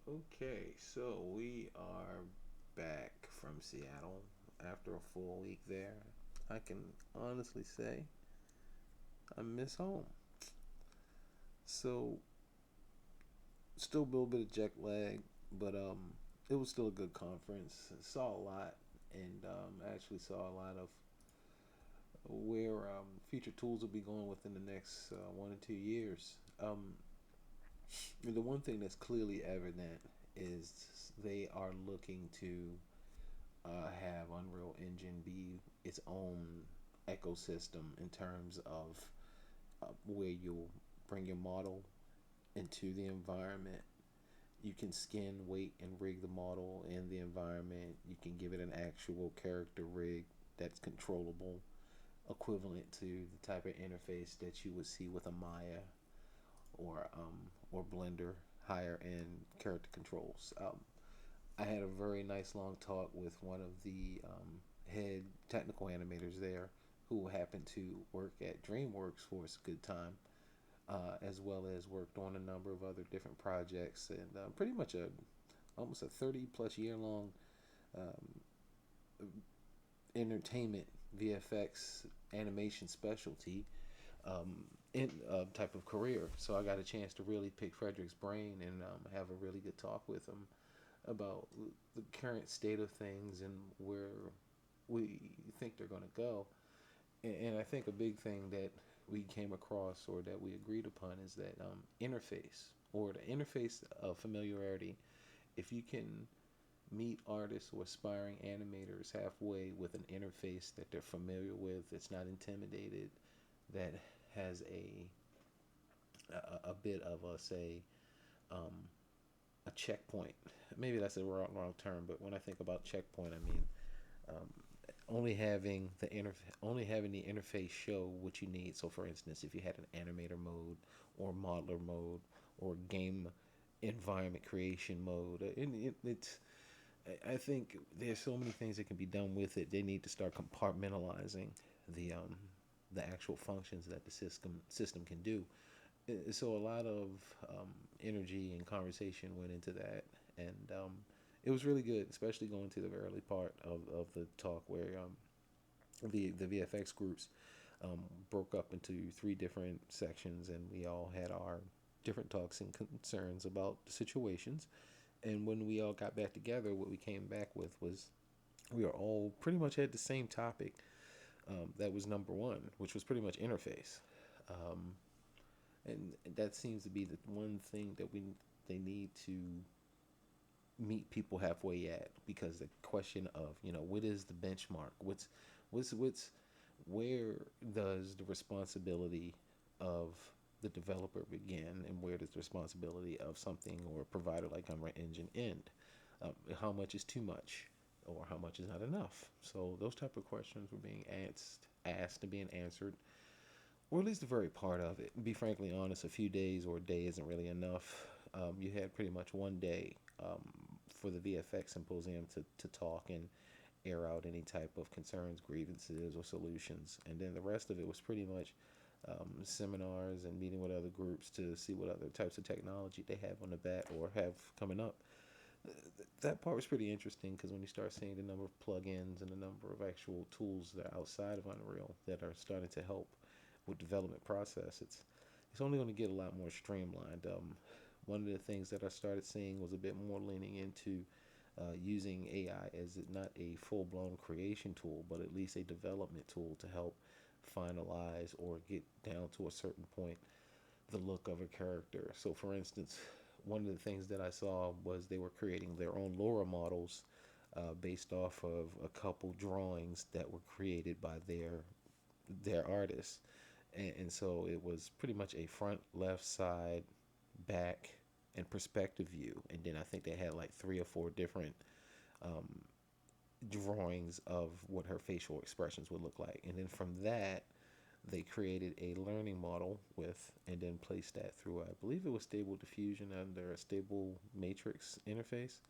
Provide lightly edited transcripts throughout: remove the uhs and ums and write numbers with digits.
Okay, so we are back from Seattle after a full week there. I can honestly say I miss home. So, still a little bit of jet lag, but it was still a good conference. Saw a lot, and actually saw a lot of where future tools will be going within the next 1 or 2 years. The one thing that's clearly evident is they are looking to have Unreal Engine be its own ecosystem in terms of where you'll bring your model into the environment. You can skin, weight, and rig the model in the environment. You can give it an actual character rig that's controllable, equivalent to the type of interface that you would see with a Maya or Blender higher end character controls. I had a very nice long talk with one of the head technical animators there who happened to work at DreamWorks for a good time, as well as worked on a number of other different projects and pretty much a almost a 30 plus year long um, entertainment VFX animation specialty in type of career. So I got a chance to really pick Frederick's brain and have a really good talk with him about the current state of things and where we think they're going to go. And I think a big thing that we came across or that we agreed upon is that interface or the interface of familiarity. If you can meet artists or aspiring animators halfway with an interface that they're familiar with, that's not intimidated, that has a bit of a say um, a checkpoint. Maybe that's a wrong term, but when I think about checkpoint, I mean um, only having the interface show what you need. So, for instance, if you had an animator mode or modeler mode or game environment creation mode, it's I think there's so many things that can be done with it. They need to start compartmentalizing the um, the actual functions that the system can do. So a lot of energy and conversation went into that, and it was really good, especially going to the early part of the talk where the VFX groups broke up into three different sections, and we all had our different talks and concerns about the situations. And when we all got back together, what we came back with was we are all pretty much had the same topic. That was number one, which was pretty much interface. Um, and that seems to be the one thing that we they need to meet people halfway at, because the question of what is the benchmark, what's where does the responsibility of the developer begin, and where does the responsibility of something or a provider like Unreal Engine end? How much is too much, or how much is not enough? So those type of questions were being asked and being answered, or at least the very part of it. Be frankly honest, a few days or a day isn't really enough. You had pretty much one day for the VFX symposium to talk and air out any type of concerns, grievances, or solutions. And then the rest of it was pretty much seminars and meeting with other groups to see what other types of technology they have on the bat or have coming up. That part was pretty interesting because when you start seeing the number of plugins and the number of actual tools that are outside of Unreal that are starting to help with development process, it's only going to get a lot more streamlined. One of the things that I started seeing was a bit more leaning into using AI as not a full blown creation tool, but at least a development tool to help finalize or get down to a certain point the look of a character. So, for instance, one of the things that I saw was they were creating their own Laura models based off of a couple drawings that were created by their artists, and so it was pretty much a front, left, side, back, and perspective view. And then I think they had like three or four different um, drawings of what her facial expressions would look like. And then from that, they created a learning model with, and then placed that through, I believe it was Stable Diffusion under a Stable Matrix interface.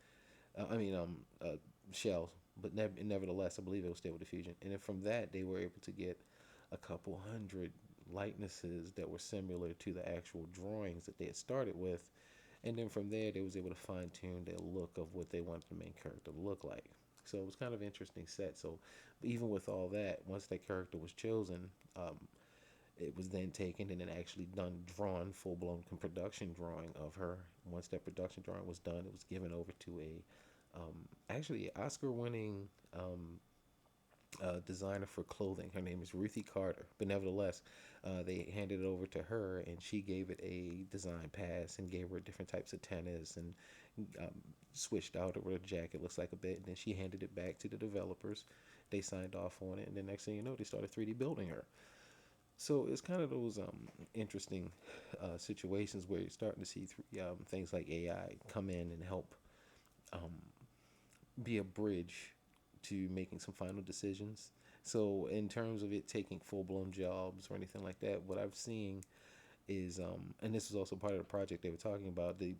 I mean, shells, but nevertheless, I believe it was Stable Diffusion. And then from that, they were able to get a couple hundred likenesses that were similar to the actual drawings that they had started with, And then from there, they was able to fine tune the look of what they wanted the main character to look like. So it was kind of interesting set. So even with all that, once that character was chosen, it was then taken and then actually done, drawn, full blown production drawing of her. Once that production drawing was done, it was given over to actually Oscar winning designer for clothing. Her name is Ruthie Carter. But nevertheless, they handed it over to her, and she gave it a design pass and gave her different types of tennis and um, switched out what her jacket looks like a bit. And then she handed it back to the developers. They signed off on it, and the next thing you know, they started 3D building her. So it's kind of those interesting situations where you're starting to see things like AI come in and help um, be a bridge to making some final decisions. So in terms of it taking full blown jobs or anything like that, what I've seen is, and this is also part of the project they were talking about. The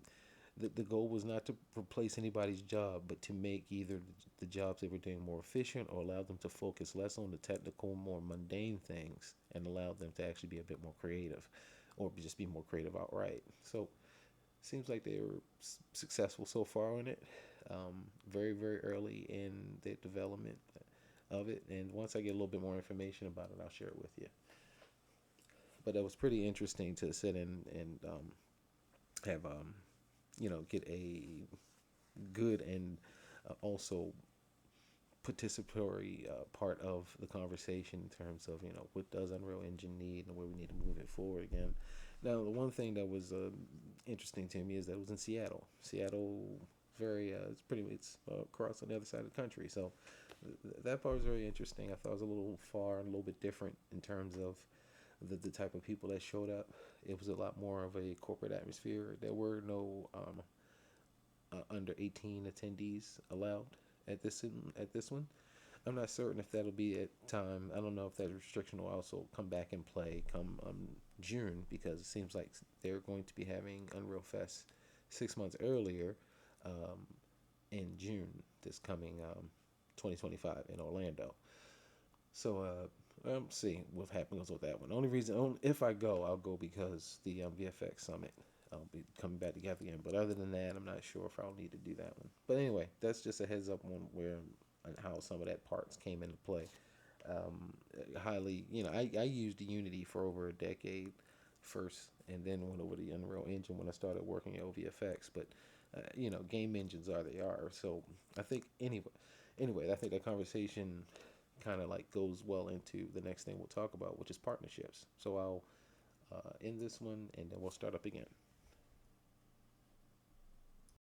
goal was not to replace anybody's job, but to make either the jobs they were doing more efficient or allow them to focus less on the technical, more mundane things and allow them to actually be a bit more creative or just be more creative outright. So seems like they were successful so far on it. Very, very early in the development of it. And once I get a little bit more information about it, I'll share it with you. But it was pretty interesting to sit and have, get a good and also participatory part of the conversation in terms of what does Unreal Engine need and where we need to move it forward again. Now, the one thing that was interesting to me is that it was in Seattle. Seattle, very it's across on the other side of the country. So that part was very interesting. I thought it was a little far and a little bit different in terms of the type of people that showed up. It was a lot more of a corporate atmosphere. There were no under 18 attendees allowed at this one. I'm not certain if that'll be at time. I don't know if that restriction will also come back in play come June, because it seems like they're going to be having Unreal Fest 6 months earlier um, in June this coming 2025 in Orlando. So see what happens with that one. The only reason, if I go, I'll go because the VFX Summit. I'll be coming back together again. But other than that, I'm not sure if I'll need to do that one. But anyway, that's just a heads up on where and how some of that parts came into play. Highly, I used Unity for over a decade first, and then went over to the Unreal Engine when I started working at OVFX. But game engines are they are. So I think anyway, I think that conversation kind of like goes well into the next thing we'll talk about, which is partnerships. So I'll end this one, and then we'll start up again.